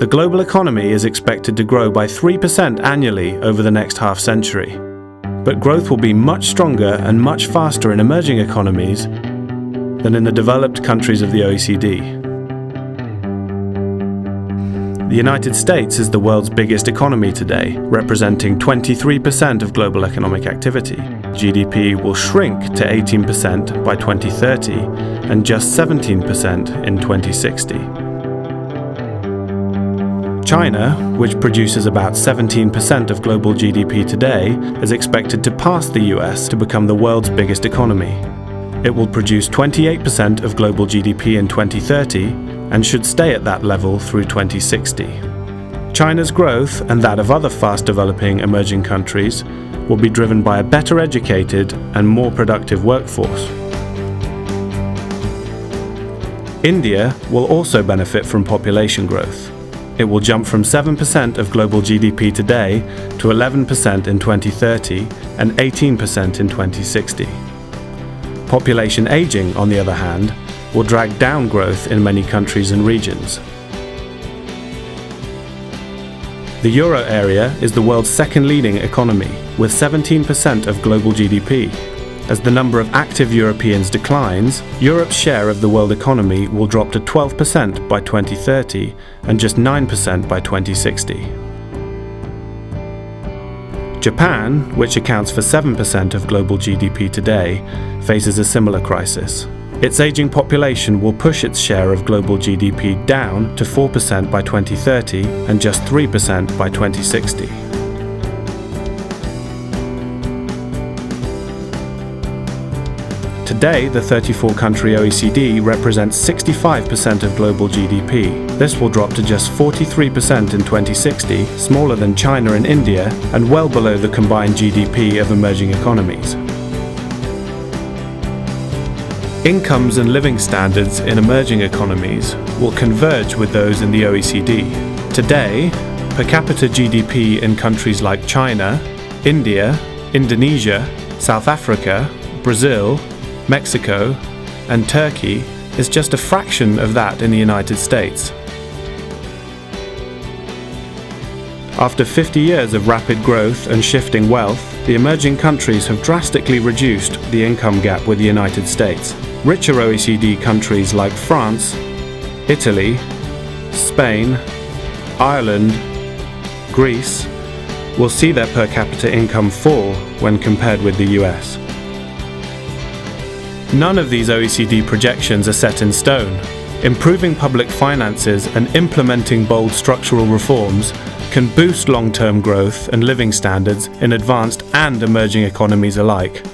The global economy is expected to grow by 3% annually over the next half-century. But growth will be much stronger and much faster in emerging economies than in the developed countries of the OECD. The United States is the world's biggest economy today, representing 23% of global economic activity. GDP will shrink to 18% by 2030 and just 17% in 2060. China, which produces about 17% of global GDP today, is expected to pass the US to become the world's biggest economy. It will produce 28% of global GDP in 2030 and should stay at that level through 2060. China's growth and that of other fast-developing emerging countries will be driven by a better educated and more productive workforce. India will also benefit from population growth. It will jump from 7% of global GDP today to 11% in 2030 and 18% in 2060. Population aging, on the other hand, will drag down growth in many countries and regions. The euro area is the world's second leading economy, with 17% of global GDP. As the number of active Europeans declines, Europe's share of the world economy will drop to 12% by 2030 and just 9% by 2060. Japan, which accounts for 7% of global GDP today, faces a similar crisis. Its aging population will push its share of global GDP down to 4% by 2030 and just 3% by 2060. Today, the 34-country OECD represents 65% of global GDP. This will drop to just 43% in 2060, smaller than China and India, and well below the combined GDP of emerging economies. Incomes and living standards in emerging economies will converge with those in the OECD. Today, per capita GDP in countries like China, India, Indonesia, South Africa, Brazil, Mexico, and Turkey is just a fraction of that in the United States. After 50 years of rapid growth and shifting wealth, the emerging countries have drastically reduced the income gap with the United States. Richer OECD countries like France, Italy, Spain, Ireland, Greece will see their per capita income fall when compared with the US. None of these OECD projections are set in stone. Improving public finances and implementing bold structural reforms can boost long-term growth and living standards in advanced and emerging economies alike.